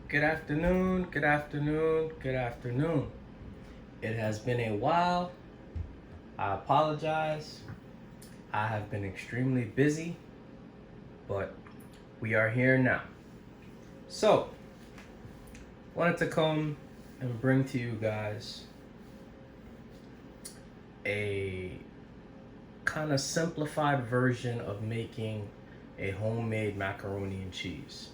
Good afternoon, good afternoon, good afternoon. It has been a while. I apologize. I have been extremely busy, but we are here now. So, wanted to come and bring to you guys a kind of simplified version of making a homemade macaroni and cheese.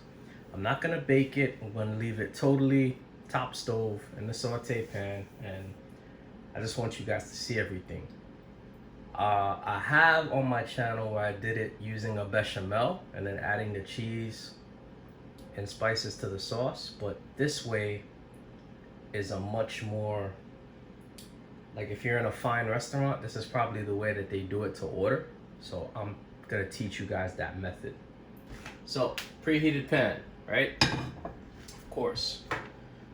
I'm not gonna bake it. I'm gonna leave it totally top stove in the saute pan, and I just want you guys to see everything. I have on my channel where I did it using a bechamel and then adding the cheese and spices to the sauce, but this way is a much more, like if you're in a fine restaurant, this is probably the way that they do it to order. So I'm gonna teach you guys that method. So preheated pan, right? Of course.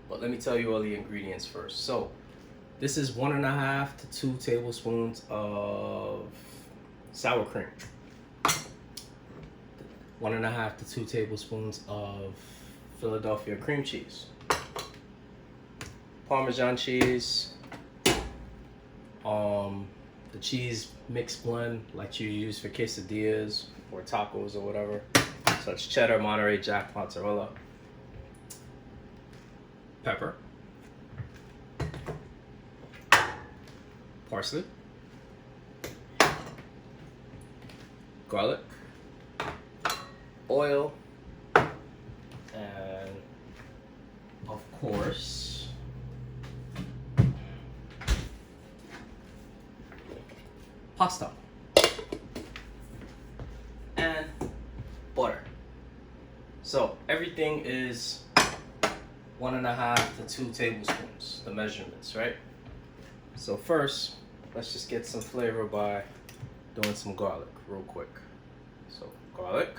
But let me tell you all the ingredients first. So this is 1.5 to 2 tablespoons of sour cream. 1.5 to 2 tablespoons of Philadelphia cream cheese. Parmesan cheese. The cheese mix blend like you use for quesadillas or tacos or whatever. So it's cheddar, Monterey Jack, mozzarella. Pepper. Parsley. Garlic. Oil. And of course, pasta. And butter. So everything is 1.5 to 2 tablespoons, the measurements, right? So first, let's just get some flavor by doing some garlic real quick. So garlic.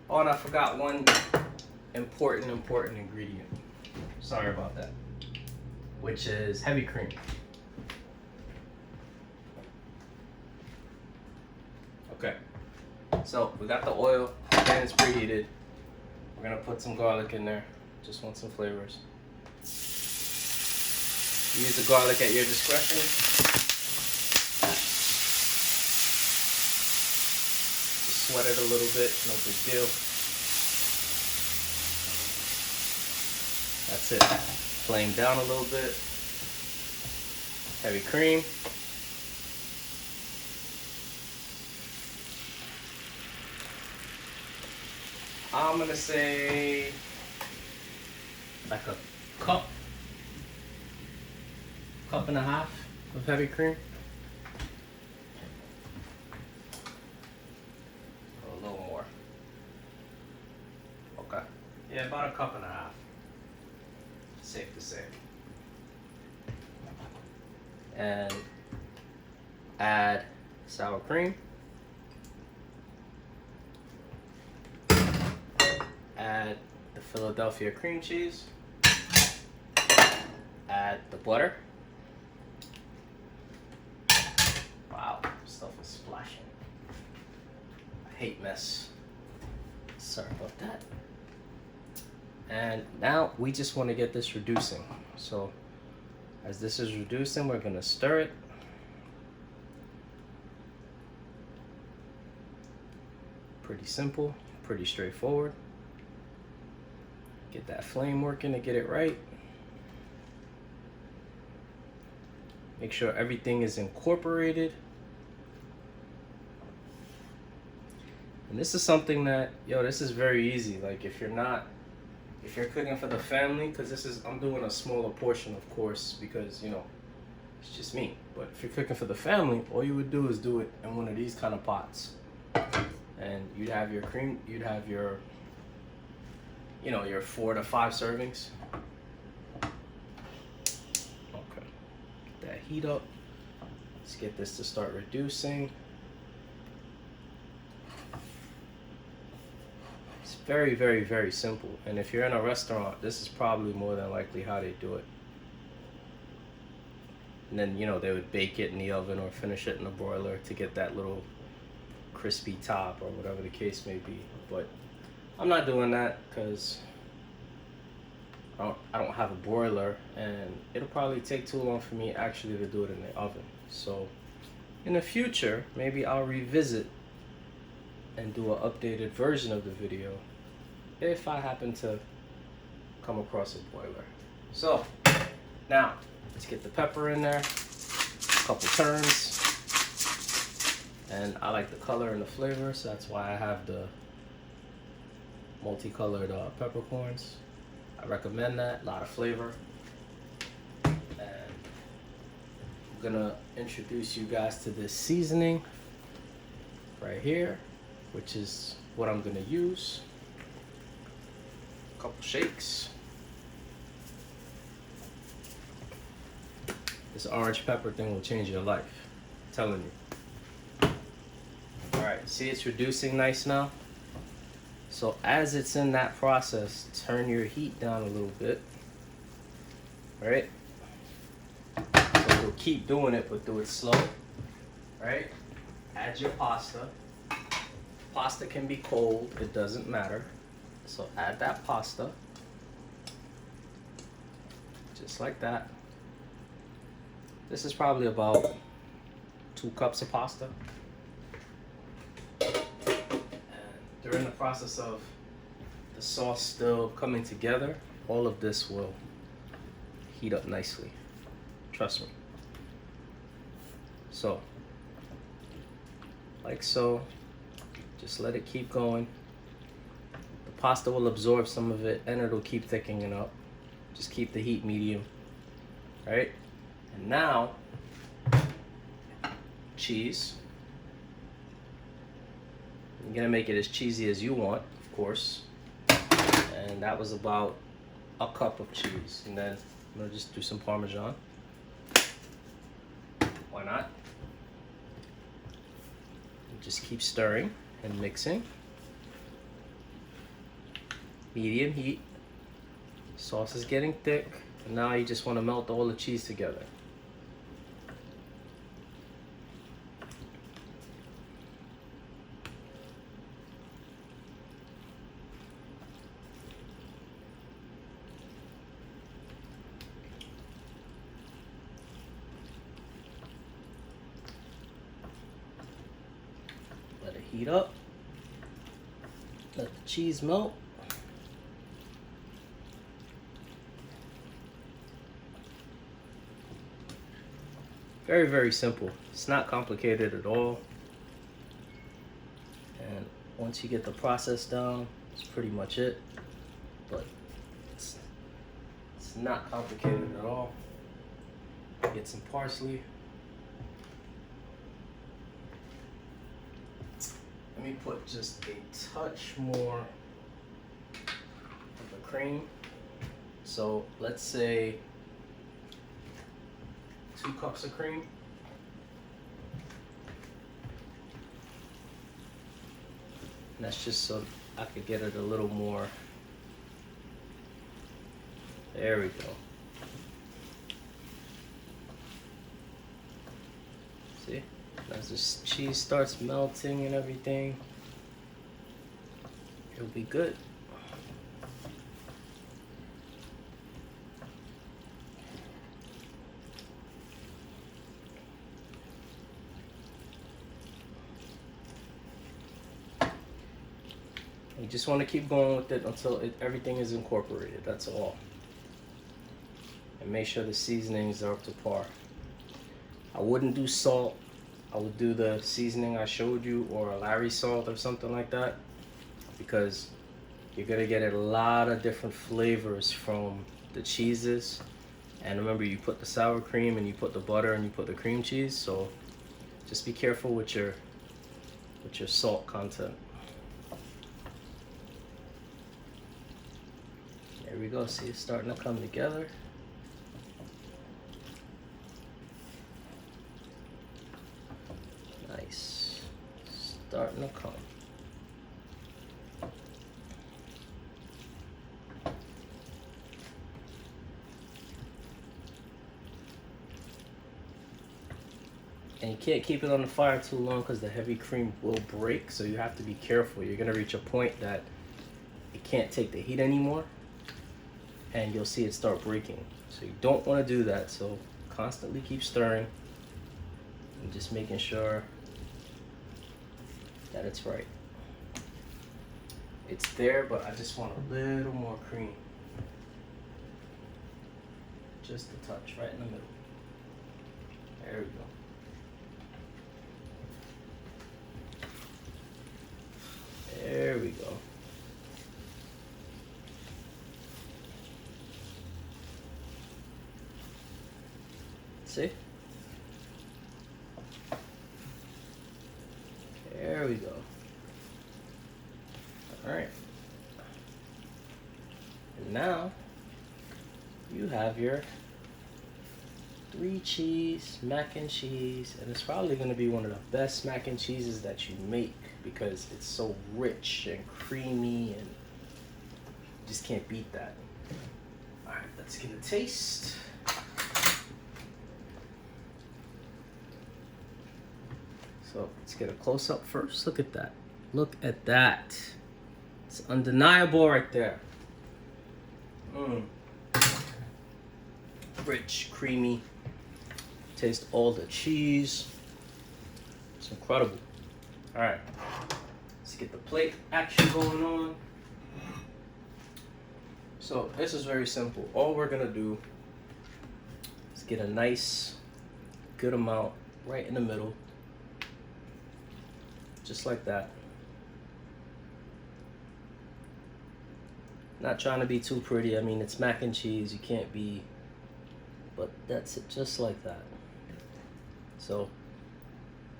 Oh, and I forgot one important ingredient. Sorry about that. Which is heavy cream. Okay. So we got the oil, pan is preheated. We're gonna put some garlic in there. Just want some flavors. Use the garlic at your discretion. Just sweat it a little bit, no big deal. That's it. Flame down a little bit. Heavy cream. I'm gonna say like a cup and a half of heavy cream. Or a little more. Okay. Yeah, about a cup and a half. Safe to say. And add sour cream. Add the Philadelphia cream cheese. Add the butter. Wow, stuff is splashing. I hate mess. Sorry about that. And now we just want to get this reducing. So as this is reducing, we're going to stir it. Pretty simple, pretty straightforward. Get that flame working to get it right. Make sure everything is incorporated. And this is something that, this is very easy. Like if you're cooking for the family, because I'm doing a smaller portion, of course, because, it's just me. But if you're cooking for the family, all you would do is do it in one of these kind of pots. And you'd have your cream, you'd have your 4 to 5 servings. Okay. Get that heat up. Let's get this to start reducing. It's very, very, very simple. And if you're in a restaurant, this is probably more than likely how they do it. And then, they would bake it in the oven or finish it in the broiler to get that little crispy top or whatever the case may be. But I'm not doing that because I don't have a broiler, and it'll probably take too long for me actually to do it in the oven. So in the future, maybe I'll revisit and do an updated version of the video if I happen to come across a broiler. So now let's get the pepper in there, a couple turns. And I like the color and the flavor, so that's why I have the multicolored peppercorns. I recommend that, a lot of flavor. And I'm gonna introduce you guys to this seasoning right here, which is what I'm gonna use. A couple shakes. This orange pepper thing will change your life, I'm telling you. Alright, see it's reducing nice now? So as it's in that process, turn your heat down a little bit. Alright? So we'll keep doing it, but do it slow. Alright? Add your pasta. Pasta can be cold, it doesn't matter. So add that pasta. Just like that. This is probably about 2 cups of pasta. During the process of the sauce still coming together, all of this will heat up nicely. Trust me. So, like so, just let it keep going. The pasta will absorb some of it and it'll keep thickening up. Just keep the heat medium. Alright? And now, cheese. You're gonna make it as cheesy as you want, of course. And that was about a cup of cheese. And then I'm gonna just do some Parmesan. Why not? And just keep stirring and mixing. Medium heat. Sauce is getting thick. And now you just wanna melt all the cheese together. Let it heat up. Let the cheese melt. Very, very simple. It's not complicated at all. And once you get the process down, it's pretty much it. But it's not complicated at all. Get some parsley. Let me put just a touch more of the cream. So let's say 2 cups of cream. And that's just so I could get it a little more. There we go. See? As this cheese starts melting and everything, it'll be good. You just want to keep going with it until everything is incorporated, that's all. And make sure the seasonings are up to par. I wouldn't do salt. I would do the seasoning I showed you, or a Larry salt or something like that, because you're gonna get a lot of different flavors from the cheeses. And remember, you put the sour cream and you put the butter and you put the cream cheese, so just be careful with your salt content. There we go, see it's starting to come together. Nice, starting to come. And you can't keep it on the fire too long because the heavy cream will break, so you have to be careful. You're gonna reach a point that it can't take the heat anymore. and you'll see it start breaking. So you don't want to do that. So constantly keep stirring and just making sure that it's right. It's there, but I just want a little more cream. Just a touch, right in the middle. There we go. There we go. See? There we go. All right. And now you have your 3 cheese mac and cheese, and it's probably going to be one of the best mac and cheeses that you make because it's so rich and creamy, and you just can't beat that. All right, let's give it a taste. So let's get a close up first. Look at that. Look at that. It's undeniable right there. Rich, creamy. Taste all the cheese. It's incredible. All right, let's get the plate action going on. So this is very simple. All we're gonna do is get a nice, good amount right in the middle. Just like that. Not trying to be too pretty. I mean, it's mac and cheese. You can't be, but that's it, just like that. So,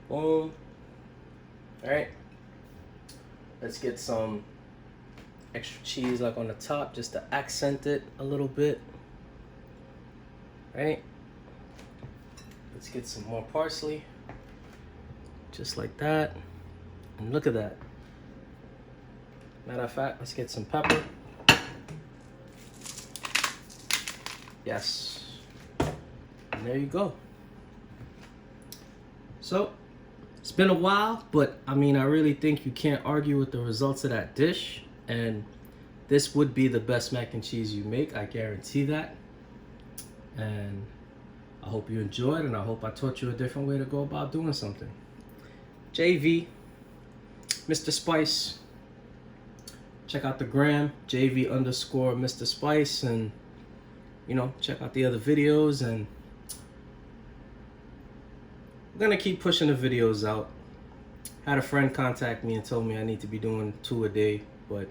boom. All right. Let's get some extra cheese like on the top just to accent it a little bit. Right? Let's get some more parsley. Just like that. And look at that. Matter of fact, let's get some pepper. Yes. And there you go. So, it's been a while, but I mean, I really think you can't argue with the results of that dish. And this would be the best mac and cheese you make. I guarantee that. And I hope you enjoyed, and I hope I taught you a different way to go about doing something. JV, Mr. Spice. Check out the gram, JV_Mr. Spice, and you know, check out the other videos, and I'm gonna keep pushing the videos out. Had a friend contact me and told me I need to be doing 2 a day, but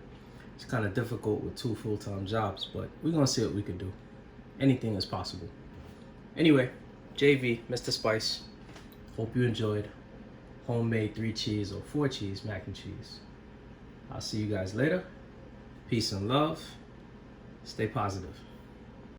it's kind of difficult with 2 full-time jobs, but we're gonna see what we can do. Anything is possible. Anyway, JV, Mr. Spice, hope you enjoyed homemade 3 cheese or 4 cheese mac and cheese. I'll see you guys later. Peace and love. Stay positive.